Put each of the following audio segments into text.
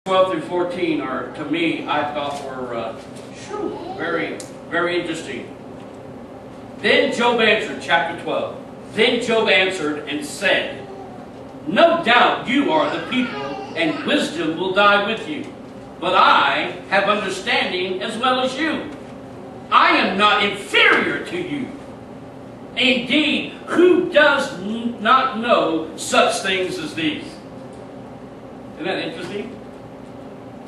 12 through 14 are, to me, I thought were very, very interesting. Then Job answered, chapter 12. Then Job answered and said, "No doubt you are the people, and wisdom will die with you. But I have understanding as well as you. I am not inferior to you. Indeed, who does not know such things as these?" Isn't that interesting?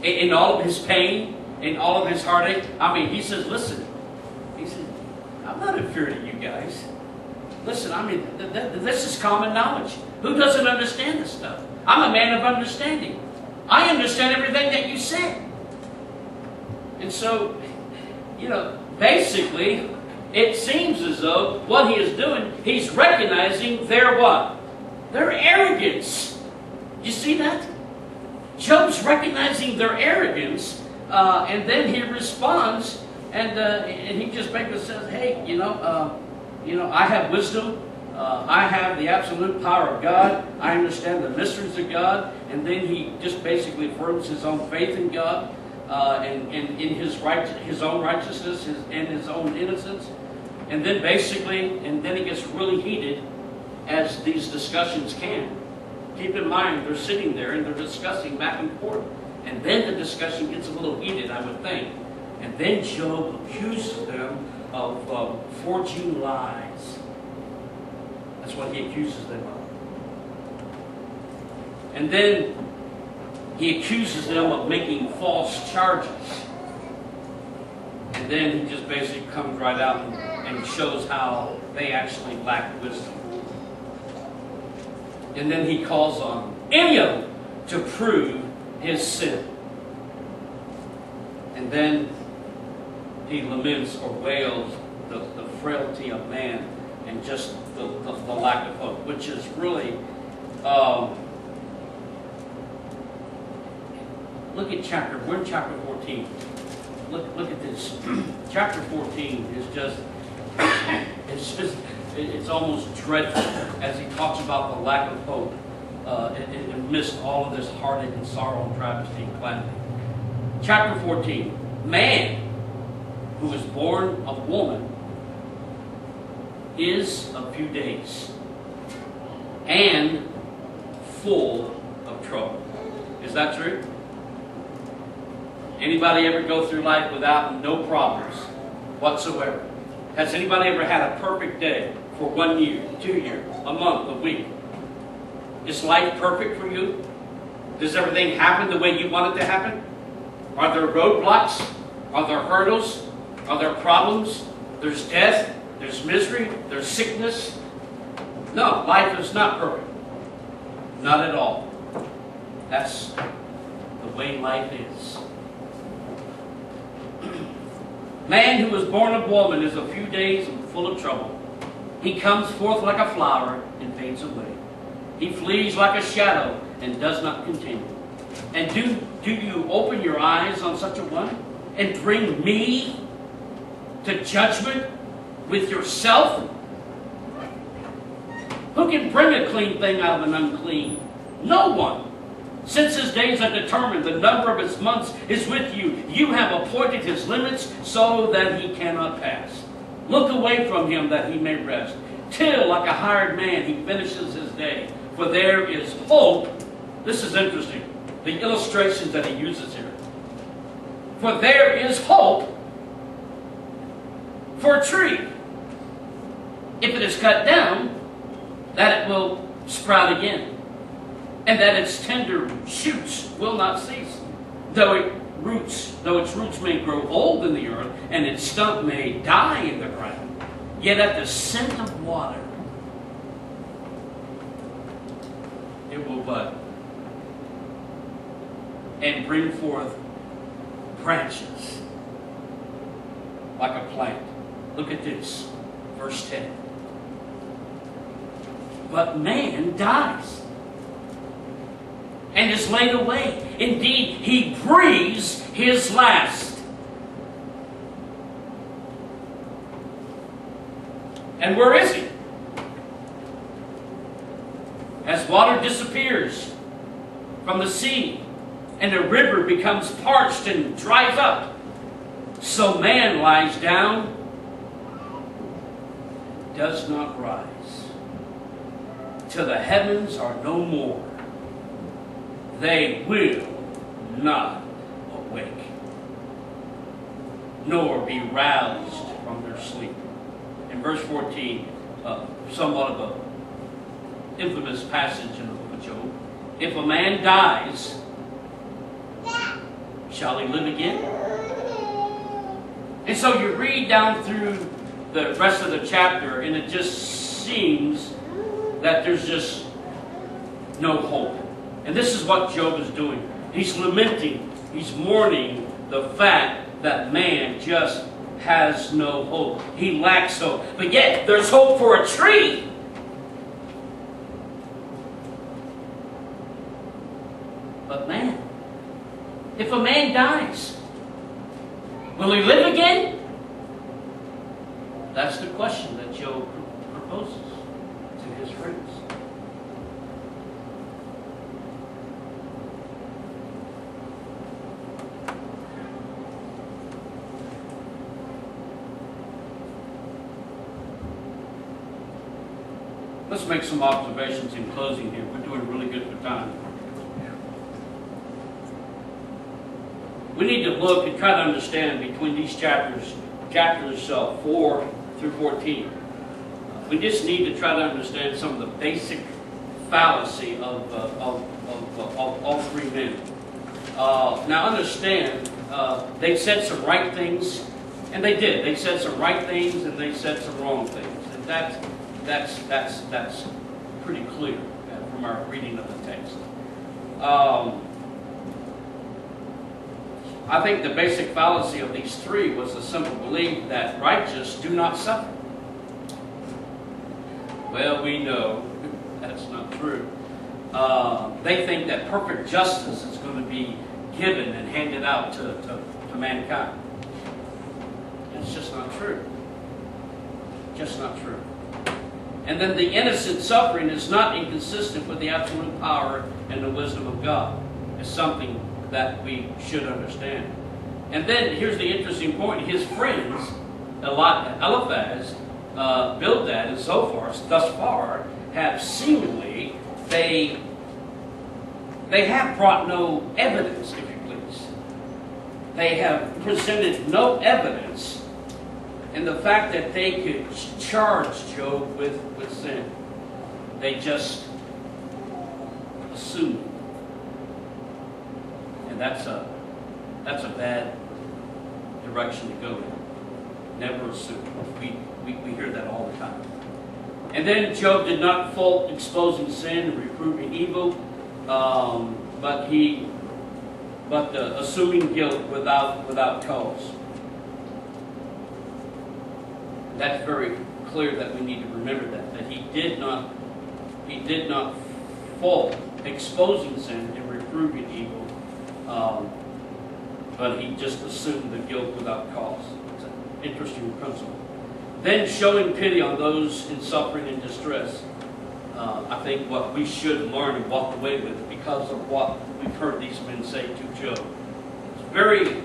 In all of his pain, in all of his heartache, he says, listen, he said, I'm not inferior to you guys. Listen, this is common knowledge. Who doesn't understand this stuff? I'm a man of understanding. I understand everything that you said. And so, basically, it seems as though what he is doing, he's recognizing their what? Their arrogance. You see that? Job's recognizing their arrogance, and then he responds, and he just basically says, "Hey, I have wisdom. I have the absolute power of God. I understand the mysteries of God." And then he just basically affirms his own faith in God, and in his own righteousness, and his own innocence. And then he gets really heated, as these discussions can. Keep in mind, they're sitting there and they're discussing back and forth. And then the discussion gets a little heated, I would think. And then Job accuses them of forging lies. That's what he accuses them of. And then he accuses them of making false charges. And then he just basically comes right out and shows how they actually lack wisdom. And then he calls on any of them to prove his sin. And then he laments or wails the frailty of man and just the lack of hope, which is really, look at we're in chapter 14. Look at this. Chapter 14 is just, it's almost dreadful as he talks about the lack of hope amidst all of this heartache and sorrow and travesty and calamity. Chapter 14. Man who is born of woman is a few days and full of trouble. Is that true? Anybody ever go through life without no problems whatsoever? Has anybody ever had a perfect day for 1 year, 2 years, a month, a week? Is life perfect for you? Does everything happen the way you want it to happen? Are there roadblocks? Are there hurdles? Are there problems? There's death, there's misery, there's sickness. No, life is not perfect. Not at all. That's the way life is. Man who was born of woman is a few days and full of trouble. He comes forth like a flower and fades away. He flees like a shadow and does not continue. And do you open your eyes on such a one and bring me to judgment with yourself? Who can bring a clean thing out of an unclean? No one. Since his days are determined, the number of his months is with you. You have appointed his limits so that he cannot pass. Look away from him that he may rest. Till, like a hired man, he finishes his day. For there is hope. This is interesting. The illustrations that he uses here. For there is hope for a tree. If it is cut down, that it will sprout again. And that its tender shoots will not cease. Though its roots may grow old in the earth, and its stump may die in the ground, yet at the scent of water, it will bud and bring forth branches like a plant. Look at this, verse 10. But man dies and is laid away. Indeed, he breathes his last. And where is he? As water disappears from the sea, and the river becomes parched and dries up. So man lies down, does not rise, till the heavens are no more. They will not awake, nor be roused from their sleep. In verse 14, somewhat of an infamous passage in the book of Job. If a man dies, shall he live again? And so you read down through the rest of the chapter, and it just seems that there's just no hope. And this is what Job is doing. He's lamenting, he's mourning the fact that man just has no hope. He lacks hope. But yet, there's hope for a tree. But man, if a man dies, will he live again? That's the question that Job proposes to his friends. Let's make some observations in closing here. We're doing really good for time. We need to look and try to understand between these chapters 4 through 14. We just need to try to understand some of the basic fallacy of all three men. Now understand, they said some right things, and they did. They said some right things, and they said some wrong things, and that's pretty clear from our reading of the text. I think the basic fallacy of these three was the simple belief that righteous do not suffer. Well, we know that's not true. They think that perfect justice is going to be given and handed out to mankind. It's just not true. Just not true. And then the innocent suffering is not inconsistent with the absolute power and the wisdom of God. It's something that we should understand. And then here's the interesting point. His friends, Eliphaz, Bildad, and Zophar, thus far, have seemingly, they have brought no evidence, if you please. They have presented no evidence in the fact that they could charge Job with sin. They just assumed. And that's a bad direction to go in. Never assume. We hear that all the time. And then Job did not fault exposing sin and reproving evil, but assuming guilt without cause. That's very clear that we need to remember that he did not fault exposing sin and reproving evil. But he just assumed the guilt without cause. It's an interesting principle. Then showing pity on those in suffering and distress. I think what we should learn and walk away with because of what we've heard these men say to Job. It's very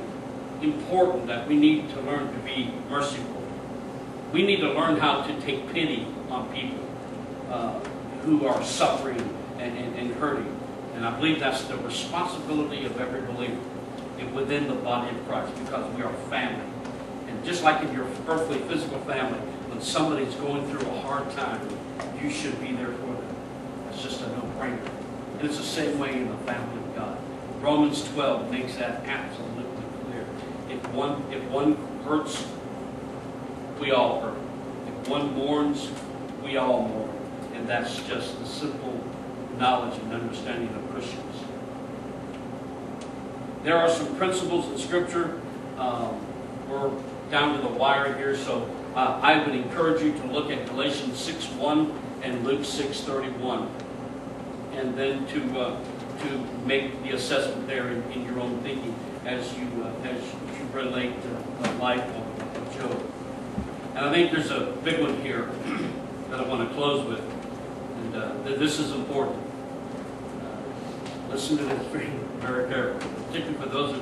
important that we need to learn to be merciful. We need to learn how to take pity on people who are suffering and hurting. And I believe that's the responsibility of every believer within the body of Christ, because we are family. And just like in your earthly physical family, when somebody's going through a hard time, you should be there for them. That's just a no-brainer. And it's the same way in the family of God. Romans 12 makes that absolutely clear. If one hurts, we all hurt. If one mourns, we all mourn. And that's just the simple knowledge and understanding of Christians. There are some principles in Scripture. We're down to the wire here, so I would encourage you to look at Galatians 6:1 and Luke 6:31, and then to make the assessment there in your own thinking as you relate the life of Job. And I think there's a big one here that I want to close with, and this is important. listen to this very, very carefully, particularly for those of you